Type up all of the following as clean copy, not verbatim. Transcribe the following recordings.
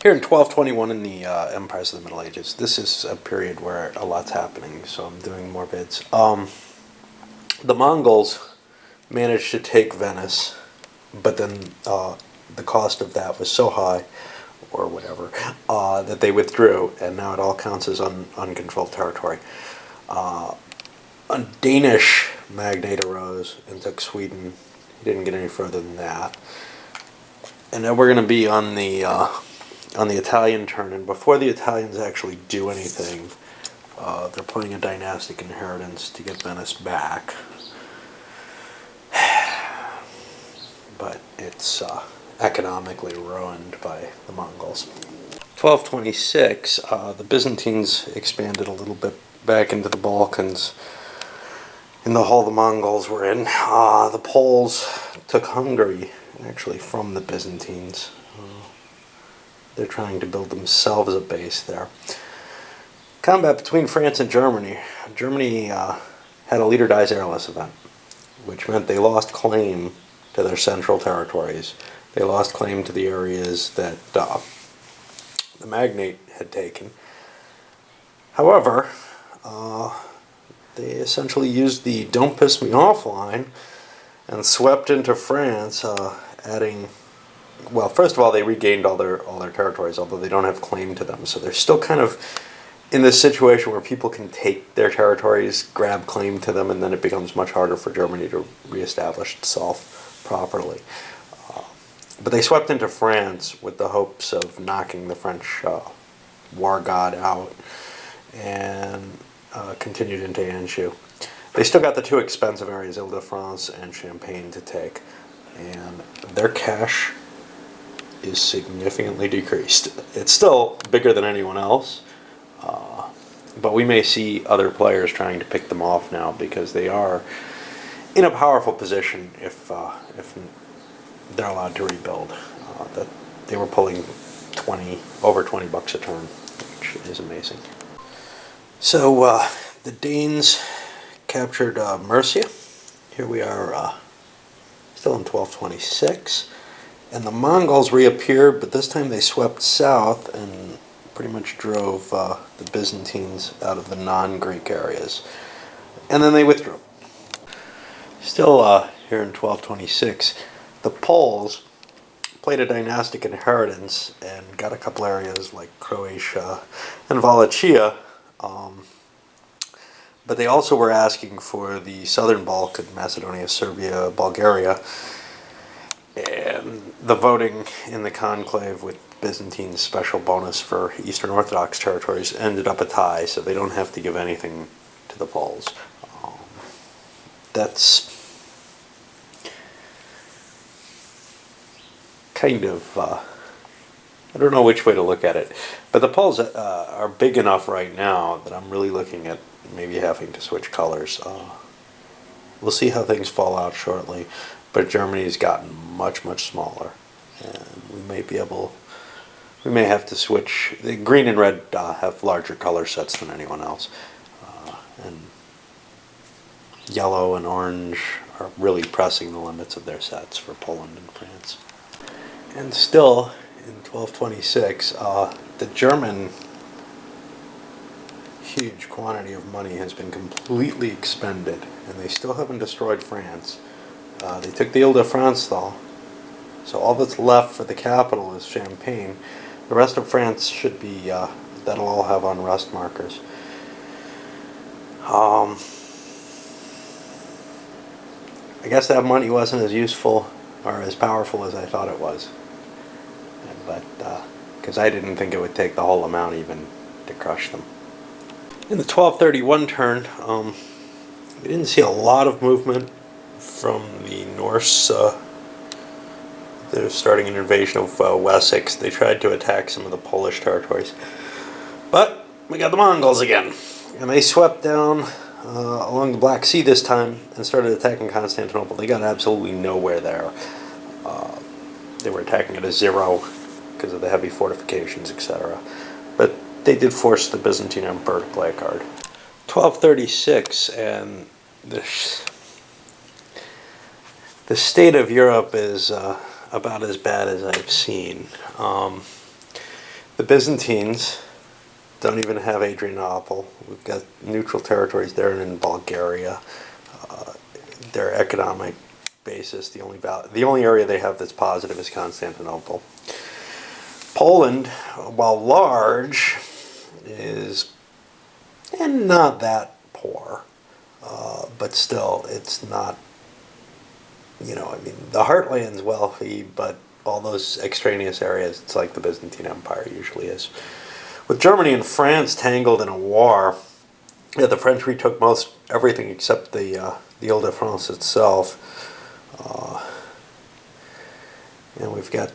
Here in 1221 in the Empires of the Middle Ages, this is a period where a lot's happening, so I'm doing more vids. The Mongols managed to take Venice, but then the cost of that was so high, or whatever, that they withdrew, and now it all counts as uncontrolled territory. A Danish magnate arose and took Sweden. He didn't get any further than that. And then we're going to be on the Italian turn, and before the Italians actually do anything, they're playing a dynastic inheritance to get Venice back. But it's economically ruined by the Mongols. 1226, the Byzantines expanded a little bit back into the Balkans in the hole the Mongols were in. The Poles took Hungary, actually, from the Byzantines. They're trying to build themselves a base there. Combat between France and Germany. Germany had a leader dies airless event, which meant they lost claim to their central territories. They lost claim to the areas that the Magnate had taken. However, they essentially used the "don't piss me off" line and swept into France, adding... Well, first of all, they regained all their territories, although they don't have claim to them. So they're still kind of in this situation where people can take their territories, grab claim to them, and then it becomes much harder for Germany to reestablish itself properly. But they swept into France with the hopes of knocking the French war god out, and continued into Anjou. They still got the two expensive areas, Ile-de-France and Champagne, to take, and their cash is significantly decreased. It's still bigger than anyone else, but we may see other players trying to pick them off now because they are in a powerful position if they're allowed to rebuild. That they were pulling over 20 bucks a turn, which is amazing. So the Danes captured Mercia. Here we are, still in 1226. And the Mongols reappeared, but this time they swept south and pretty much drove the Byzantines out of the non-Greek areas. And then they withdrew. Still here in 1226, the Poles played a dynastic inheritance and got a couple areas like Croatia and Wallachia. But they also were asking for the southern Balkan, Macedonia, Serbia, Bulgaria. And the voting in the conclave with Byzantine's special bonus for Eastern Orthodox territories ended up a tie, so they don't have to give anything to the Poles. That's kind of, I don't know which way to look at it, but the Poles are big enough right now that I'm really looking at maybe having to switch colors. We'll see how things fall out shortly. But Germany's gotten much, much smaller, and we may have to switch. The green and red have larger color sets than anyone else, and yellow and orange are really pressing the limits of their sets for Poland and France. And still, in 1226, the German huge quantity of money has been completely expended, and they still haven't destroyed France. They took the Ile-de-France, though, so all that's left for the capital is Champagne. The rest of France should be, that'll all have unrest markers. I guess that money wasn't as useful or as powerful as I thought it was. But, because I didn't think it would take the whole amount even to crush them. In the 1231 turn, we didn't see a lot of movement from the Norse. They're starting an invasion of Wessex. They tried to attack some of the Polish territories. But we got the Mongols again. And they swept down along the Black Sea this time and started attacking Constantinople. They got absolutely nowhere there. They were attacking at a zero because of the heavy fortifications, etc. But they did force the Byzantine Emperor to play a card. 1236, and the state of Europe is about as bad as I've seen. The Byzantines don't even have Adrianople. We've got neutral territories there and in Bulgaria. Their economic basis, the only area they have that's positive is Constantinople. Poland, while large, is not that poor, but still, it's not. I mean, the heartland's wealthy, but all those extraneous areas, it's like the Byzantine Empire usually is. With Germany and France tangled in a war, the French retook most everything except the Ile-de-France itself. And we've got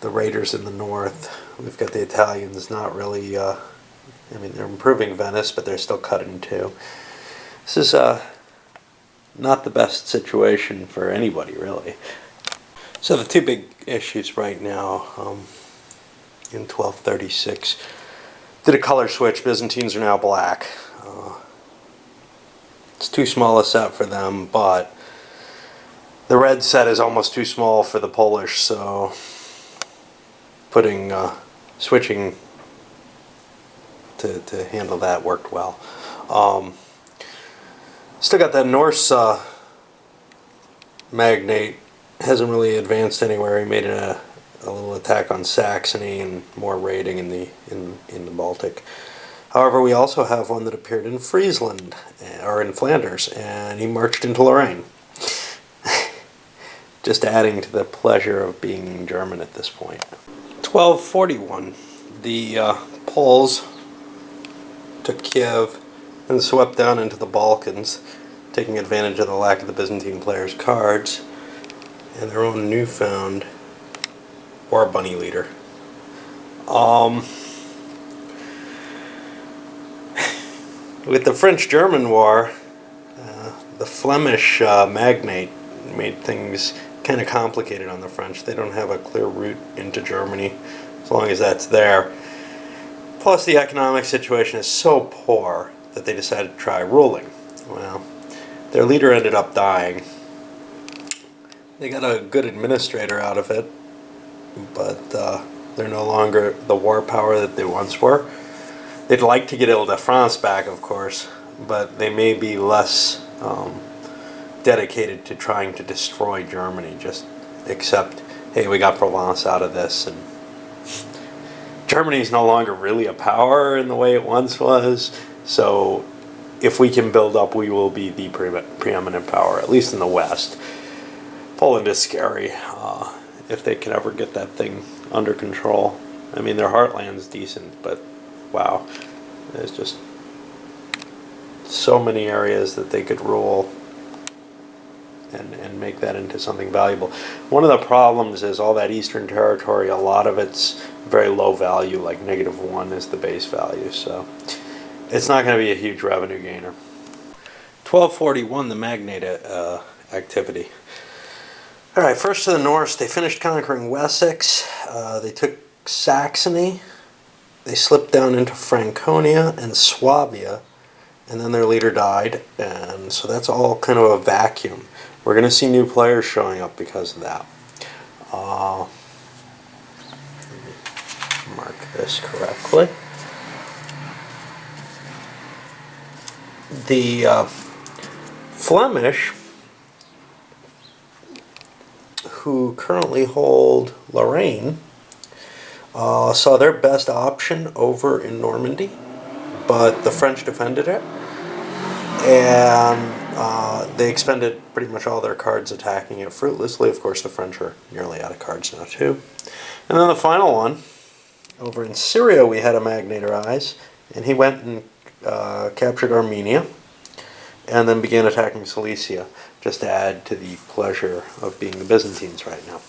the raiders in the north. We've got the Italians not really, they're improving Venice, but they're still cut in two. This is not the best situation for anybody, really. So the two big issues right now in 1236, did a color switch. Byzantines are now black. It's too small a set for them, but the red set is almost too small for the Polish, so switching to handle that worked well. Still got that Norse Magnate, hasn't really advanced anywhere. He made a little attack on Saxony and more raiding in the Baltic. However, we also have one that appeared in Friesland, or in Flanders, and he marched into Lorraine. Just adding to the pleasure of being German at this point. 1241, the Poles took Kiev and swept down into the Balkans, taking advantage of the lack of the Byzantine players' cards and their own newfound war bunny leader. With the French-German War, the Flemish Magnate made things kind of complicated on the French. They don't have a clear route into Germany, as long as that's there. Plus, the economic situation is so poor that they decided to try ruling. Well, their leader ended up dying. They got a good administrator out of it, but they're no longer the war power that they once were. They'd like to get Ile-de-France back, of course, but they may be less dedicated to trying to destroy Germany, just accept, hey, we got Provence out of this, and Germany's no longer really a power in the way it once was, so if we can build up, we will be the preeminent power, at least in the West. Poland is scary, if they can ever get that thing under control. I mean, their heartland's decent, but wow, there's just so many areas that they could rule and make that into something valuable. One of the problems is all that eastern territory, a lot of it's very low value, like -1 is the base value, so it's not going to be a huge revenue gainer. 1241, the Magnate activity. Alright, first to the Norse, they finished conquering Wessex, they took Saxony, they slipped down into Franconia and Swabia, and then their leader died, and so that's all kind of a vacuum. We're going to see new players showing up because of that. Let me mark this correctly. The Flemish, who currently hold Lorraine, saw their best option over in Normandy, but the French defended it, and they expended pretty much all their cards attacking it fruitlessly. Of course, the French are nearly out of cards now too. And then the final one, over in Syria, we had a Magnate rise, and he went and captured Armenia, and then began attacking Cilicia, just to add to the pleasure of being the Byzantines right now.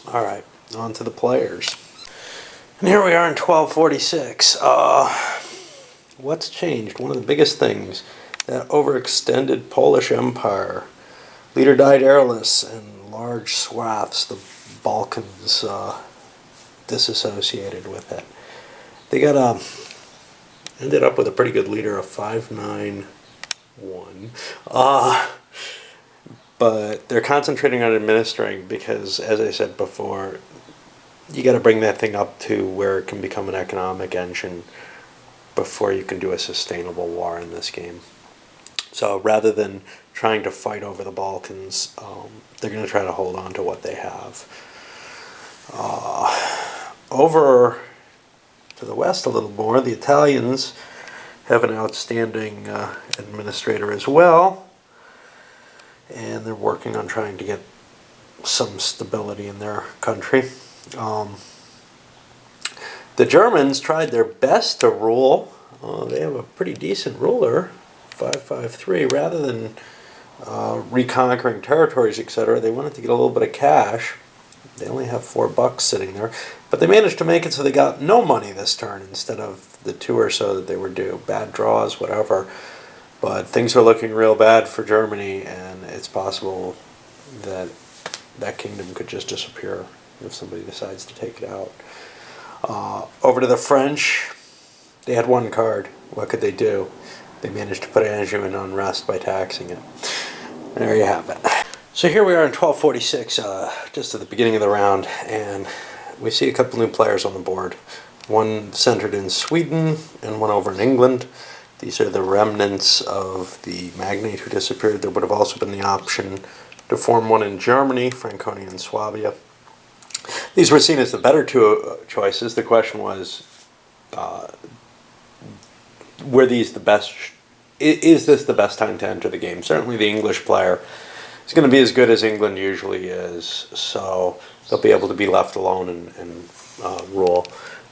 Alright, on to the players. And here we are in 1246. What's changed? One of the biggest things, that overextended Polish Empire. Leader died heirless, and large swaths, the Balkans, disassociated with it. They got ended up with a pretty good leader of 591. But they're concentrating on administering because, as I said before, you got to bring that thing up to where it can become an economic engine before you can do a sustainable war in this game. So rather than trying to fight over the Balkans, they're going to try to hold on to what they have. Over to the west a little more, the Italians have an outstanding administrator as well, and they're working on trying to get some stability in their country. The Germans tried their best to rule. They have a pretty decent ruler, 553. Rather than reconquering territories, etc., they wanted to get a little bit of cash. They only have $4 sitting there, but they managed to make it so they got no money this turn instead of the 2 or so that they were due. Bad draws, whatever. But things are looking real bad for Germany, and it's possible that that kingdom could just disappear if somebody decides to take it out. Over to the French, they had 1 card. What could they do? They managed to put Anjou in unrest by taxing it. There you have it. So here we are in 1246, just at the beginning of the round, and we see a couple new players on the board. One centered in Sweden and one over in England. These are the remnants of the Magnate who disappeared. There would have also been the option to form one in Germany, Franconia and Swabia. These were seen as the better 2 choices. The question was, were these the best? Is this the best time to enter the game? Certainly the English player is going to be as good as England usually is, so they'll be able to be left alone and rule.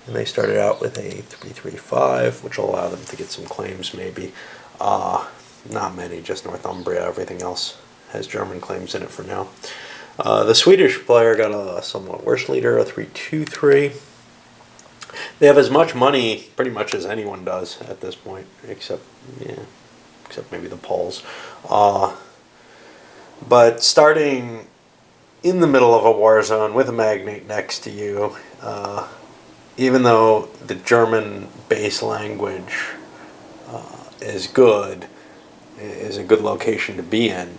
And they started out with a 3-3-5, which will allow them to get some claims maybe. Not many, just Northumbria. Everything else has German claims in it for now. The Swedish player got a somewhat worse leader, a 3-2-3. They have as much money pretty much as anyone does at this point, except maybe the Poles. But starting in the middle of a war zone with a Magnate next to you, even though the German base language is good, is a good location to be in,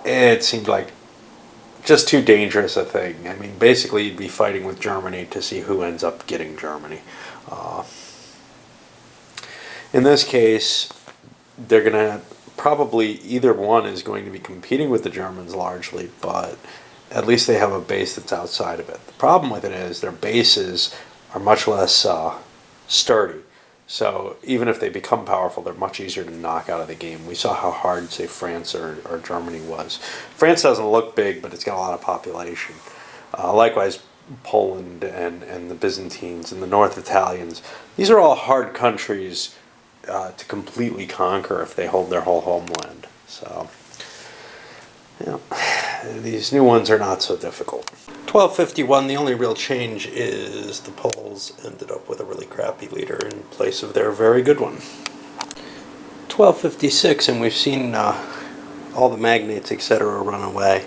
it seemed like just too dangerous a thing. I mean, basically you'd be fighting with Germany to see who ends up getting Germany. In this case, they're going to probably, either one is going to be competing with the Germans largely, but at least they have a base that's outside of it. The problem with it is their bases are much less sturdy. So even if they become powerful, they're much easier to knock out of the game. We saw how hard, say, France or Germany was. France doesn't look big, but it's got a lot of population. Likewise, Poland and the Byzantines and the North Italians. These are all hard countries to completely conquer if they hold their whole homeland. So, these new ones are not so difficult. 1251, the only real change is the Poles ended up with a really crappy leader in place of their very good one. 1256, and we've seen all the magnates, etc., run away.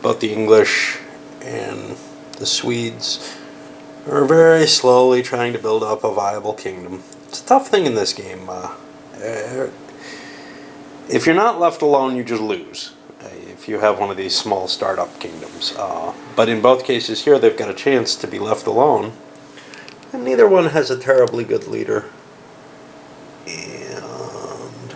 Both the English and the Swedes are very slowly trying to build up a viable kingdom. It's a tough thing in this game. If you're not left alone, you just lose. If you have one of these small startup kingdoms. But in both cases here, they've got a chance to be left alone. And neither one has a terribly good leader. And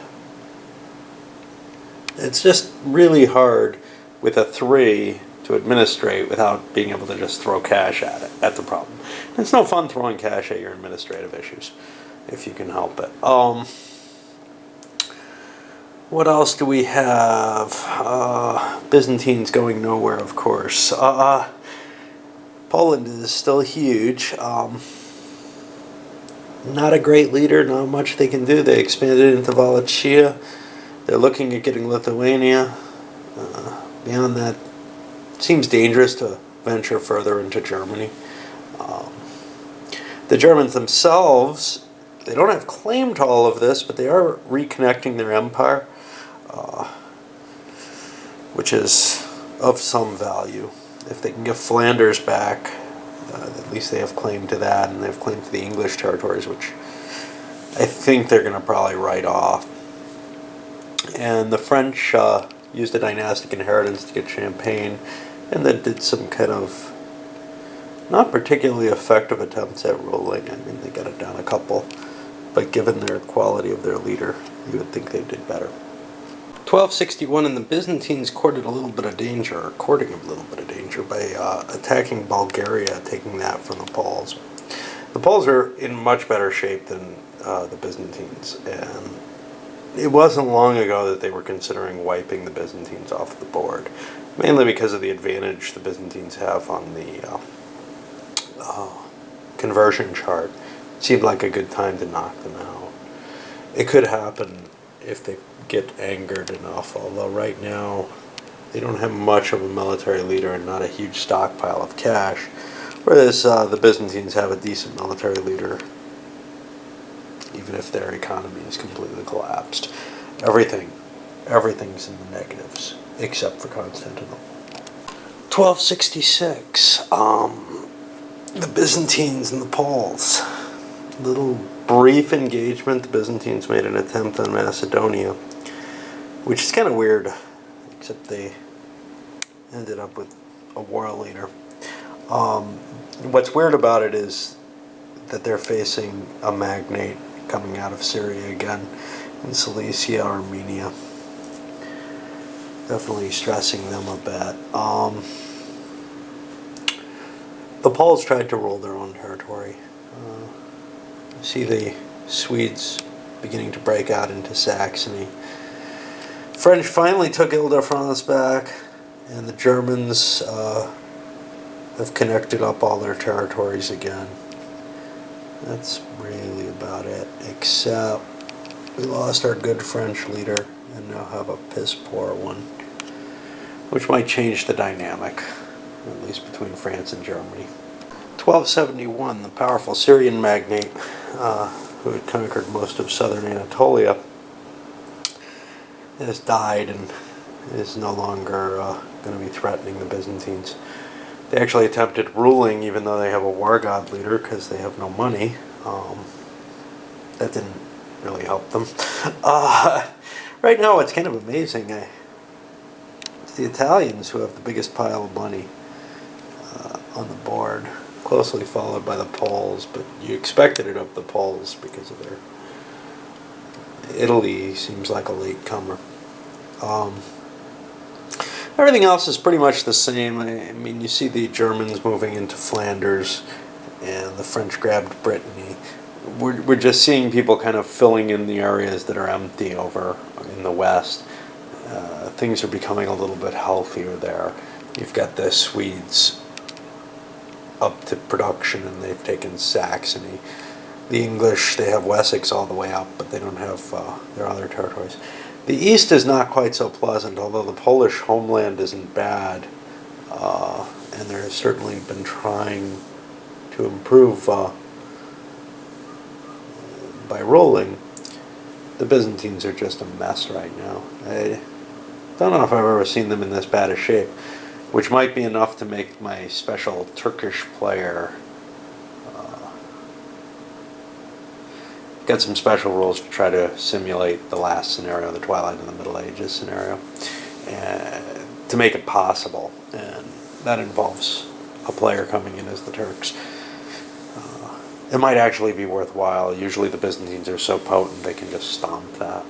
it's just really hard with a 3 to administrate without being able to just throw cash at it. That's the problem. And it's no fun throwing cash at your administrative issues, if you can help it. What else do we have? Byzantines going nowhere, of course. Poland is still huge. Not a great leader, not much they can do. They expanded into Wallachia. They're looking at getting Lithuania. Beyond that, it seems dangerous to venture further into Germany. The Germans themselves, they don't have claim to all of this, but they are reconnecting their empire. Which is of some value. If they can get Flanders back, at least they have claim to that, and they have claim to the English territories, which I think they're going to probably write off. And the French used a dynastic inheritance to get Champagne. and then did some kind of not particularly effective attempts at ruling. I mean, they got it down a couple, but given their quality of their leader, you would think they did better. 1261, and the Byzantines courted a little bit of danger, or courting a little bit of danger, by attacking Bulgaria, taking that from the Poles. The Poles are in much better shape than the Byzantines, and it wasn't long ago that they were considering wiping the Byzantines off the board, mainly because of the advantage the Byzantines have on the conversion chart. It seemed like a good time to knock them out. It could happen if they get angered enough, although right now they don't have much of a military leader and not a huge stockpile of cash, whereas the Byzantines have a decent military leader, even if their economy is completely collapsed. Everything's in the negatives, except for Constantinople. 1266, the Byzantines and the Poles. Little brief engagement. The Byzantines made an attempt on Macedonia, which is kind of weird, except they ended up with a war leader. What's weird about it is that they're facing a Magnate coming out of Syria again, in Cilicia, Armenia. Definitely stressing them a bit. The Poles tried to rule their own territory. You see the Swedes beginning to break out into Saxony. French finally took Ile-de-France back, and the Germans have connected up all their territories again. That's really about it, except we lost our good French leader and now have a piss poor one, which might change the dynamic, at least between France and Germany. 1271, the powerful Syrian magnate who had conquered most of southern Anatolia has died and is no longer going to be threatening the Byzantines. They actually attempted ruling even though they have a war god leader because they have no money. That didn't really help them. Right now it's kind of amazing. It's the Italians who have the biggest pile of money on the board, closely followed by the Poles, but you expected it of the Poles because of their... Italy seems like a latecomer. Everything else is pretty much the same. I mean, you see the Germans moving into Flanders, and the French grabbed Brittany. We're just seeing people kind of filling in the areas that are empty over in the west. Things are becoming a little bit healthier there. You've got the Swedes up to production, and they've taken Saxony. The English, they have Wessex all the way up, but they don't have their other territories. The east is not quite so pleasant, although the Polish homeland isn't bad, and they've certainly been trying to improve by ruling. The Byzantines are just a mess right now. I don't know if I've ever seen them in this bad a shape, which might be enough to make my special Turkish player. Got some special rules to try to simulate the last scenario, the Twilight and the Middle Ages scenario, to make it possible, and that involves a player coming in as the Turks. It might actually be worthwhile. Usually the Byzantines are so potent they can just stomp that.